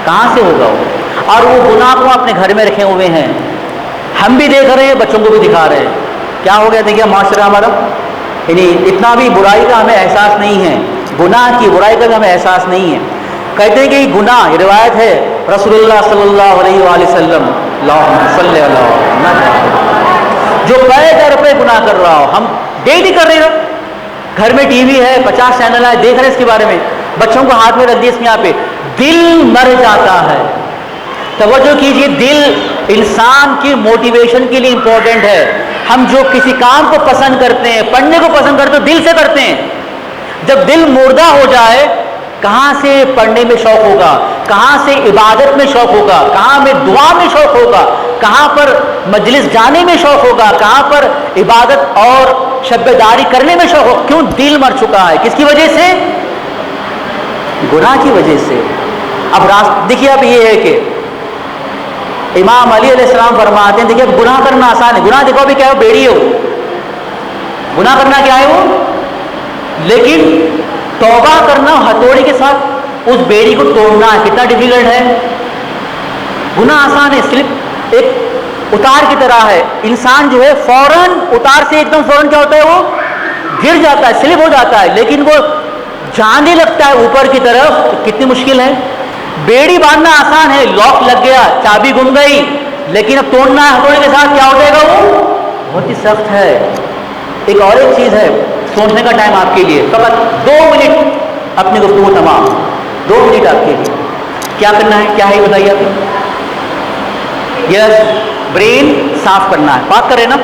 کہاں سے ہوگا وہ؟ اور وہ گناہ کو اپنے گھر میں رکھے ہوئے ہیں, ہم بھی دیکھ رہے ہیں, بچوں کو بھی دکھا رہے ہیں. کیا ہو گیا دیکھیے معاشرہ ہمارا, یعنی اتنا بھی برائی کا ہمیں احساس نہیں ہے, گناہ کی برائی کا بھی ہمیں احساس نہیں ہے. کہتے ہیں کہ یہ گناہ, یہ روایت ہے رسول اللہ صلی اللہ علیہ وآلہ وسلم, اللہم صلی اللہ, جو پے در پہ گناہ کر رہا ہو, ہم ڈیلی کر رہے ہیں, گھر میں ٹی وی ہے, 50 چینل ہے, دیکھ رہے ہیں اس کے بارے میں, بچوں کو ہاتھ میں رکھ دیے اس میں, یہاں پہ دل مر جاتا ہے. توجہ کیجیے, دل انسان کی موٹیویشن کے لیے امپورٹنٹ ہے. ہم جو کسی کام کو پسند کرتے ہیں, پڑھنے کو پسند کرتے ہیں, دل سے کرتے ہیں. جب دل مردہ ہو جائے, کہاں سے پڑھنے میں شوق ہوگا, کہاں سے عبادت میں شوق ہوگا, کہاں میں دعا میں شوق ہوگا, کہاں پر مجلس جانے میں شوق ہوگا, کہاں پر عبادت اور شب داری کرنے میں شوق ہوگا؟ کیوں؟ دل مر چکا ہے. کس کی وجہ سے؟ گناہ کی وجہ سے. اب دیکھیے اب یہ ہے کہ امام علی علیہ السلام فرماتے ہیں, دیکھیے گناہ کرنا آسان ہے. گناہ دیکھو ابھی کیا ہے, بیڑی ہے وہ, گناہ کرنا کیا ہے وہ, لیکن توبہ کرنا ہتھوڑی کے ساتھ اس بیڑی کو توڑنا ہے, کتنا ڈیفیکلٹ ہے. گناہ آسان ہے, صرف ایک اتار کی طرح ہے. انسان جو ہے فوراً اتار سے ایک دم فوراً کیا ہوتا ہے, وہ گر جاتا ہے, سلپ ہو جاتا ہے, لیکن وہ جانے لگتا ہے اوپر کی طرف, کتنی مشکل ہے. بیڑی باندھنا آسان ہے, لاک لگ گیا, چابی گم گئی, لیکن اب توڑنا ہے ہتھوڑی کے ساتھ, کیا ہو جائے گا, وہ بہت ہی سخت ہے. ایک اور ایک چیز ہے, سوچنے کا ٹائم آپ کے لیے, فقط 2 منٹ اپنی گفتگو تمام, 2 منٹ آپ کے لیے. کیا کرنا ہے, کیا ہے بتائیے آپ. یس, برین صاف کرنا ہے, بات کریں نا.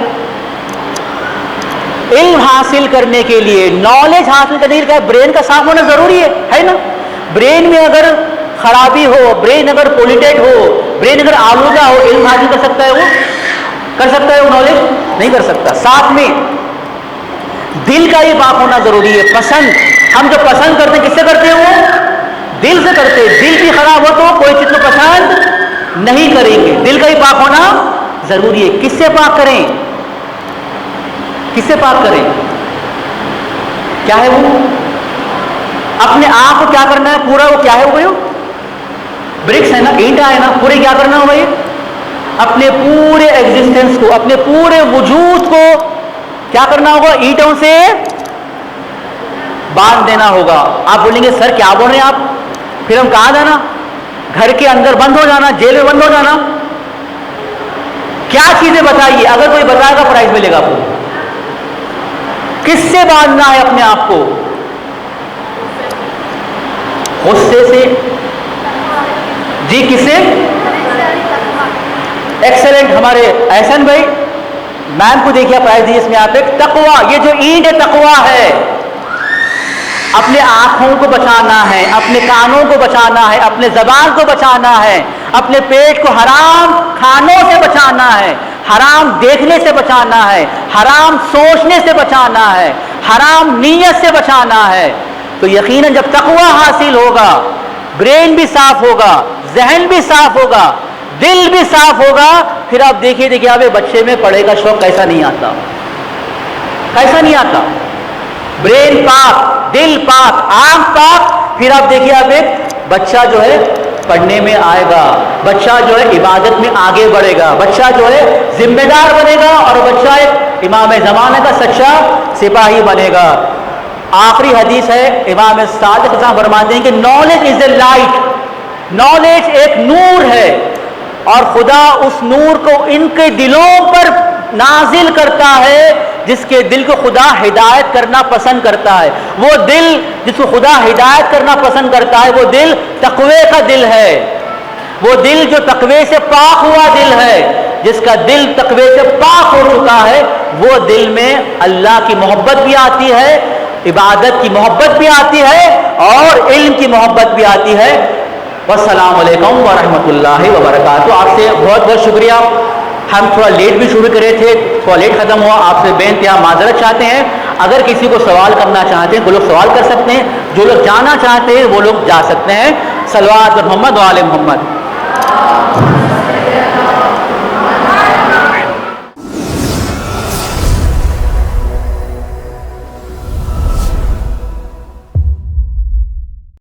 علم حاصل کرنے کے لیے, نالج حاصل کرنے کے لیے برین کا صاف ہونا ضروری ہے نا. برین میں اگر خرابی ہو, برین اگر پولیٹیٹ ہو, برین اگر آلودہ ہو, علم حاصل کر سکتا ہے وہ, کر سکتا ہے وہ نالج نہیں کر سکتا. ساتھ میں دل کا یہ پاک ہونا ضروری ہے. پسند, ہم جو پسند کرتے ہیں کس سے کرتے ہیں, وہ دل سے کرتے ہیں. دل بھی خراب ہو تو کوئی چیز کو پسند نہیں کریں گے. دل کا یہ پاک ہونا ضروری ہے. کس سے پاک کریں, کس سے پاک کریں, کیا ہے وہ, اپنے آپ کو کیا کرنا ہے پورا, وہ کیا ہے وہ, برکس ہے نا, اینٹا ہے نا, پورے کیا کرنا ہوگا, یہ اپنے پورے ایگزسٹنس کو, اپنے پورے وجود کو کیا کرنا ہوگا, اینٹوں سے باندھ دینا ہوگا. آپ بولیں گے سر کیا بول رہے ہیں آپ, پھر ہم کہاں جانا, گھر کے اندر بند ہو جانا, جیل میں بند ہو جانا. کیا چیزیں بتائیے, اگر کوئی بتائے گا پرائز ملے گا آپ کو. کس سے باندھنا ہے اپنے آپ کو, غصے سے, جی کس سے, ایکسلنٹ. ہمارے احسن بھائی, میم کو دیکھیے پرائز دیجیے اس میں آپ ایک تقوی, یہ جو اینٹ ہے تقوی ہے, اپنے آنکھوں کو بچانا ہے، اپنے کانوں کو بچانا ہے، اپنے زبان کو بچانا ہے، اپنے پیٹ کو حرام کھانوں سے بچانا ہے، حرام دیکھنے سے بچانا ہے، حرام سوچنے سے بچانا ہے، حرام نیت سے بچانا ہے، تو یقیناً جب تقوی حاصل ہوگا، برین بھی صاف ہوگا، ذہن بھی صاف ہوگا، دل بھی صاف ہوگا، پھر آپ دیکھیے آپ بچے میں پڑھے کا شوق کیسا نہیں آتا، کیسا نہیں آتا، برین پاک، دل پاک، آنکھ پاک، پھر آپ دیکھیے ایک بچہ جو ہے پڑھنے میں آئے گا، بچہ جو ہے عبادت میں آگے بڑھے گا، بچہ جو ہے ذمہ دار بنے گا، اور بچہ ایک امام زمانہ کا سچا سپاہی بنے گا۔ آخری حدیث ہے، امام صادق صاحب فرماتے ہیں کہ knowledge is a light, knowledge ایک نور ہے، اور خدا اس نور کو ان کے دلوں پر نازل کرتا ہے جس کے دل کو خدا ہدایت کرنا پسند کرتا ہے۔ وہ دل جس کو خدا ہدایت کرنا پسند کرتا ہے، وہ دل تقوی کا دل ہے، وہ دل جو تقوی سے پاک ہوا دل ہے، جس کا دل تقوی سے پاک ہو چکا ہے، وہ دل میں اللہ کی محبت بھی آتی ہے، عبادت کی محبت بھی آتی ہے، اور علم کی محبت بھی آتی ہے۔ والسلام علیکم ورحمۃ اللہ وبرکاتہ۔ آپ سے بہت بہت شکریہ، ہم تھوڑا لیٹ بھی شروع کرے تھے، تھوڑا لیٹ ختم ہوا، آپ سے بے انتہا معذرت چاہتے ہیں۔ اگر کسی کو سوال کرنا چاہتے ہیں وہ لوگ سوال کر سکتے ہیں، جو لوگ جانا چاہتے ہیں وہ لوگ جا سکتے ہیں۔ صلوات محمد و آل محمد۔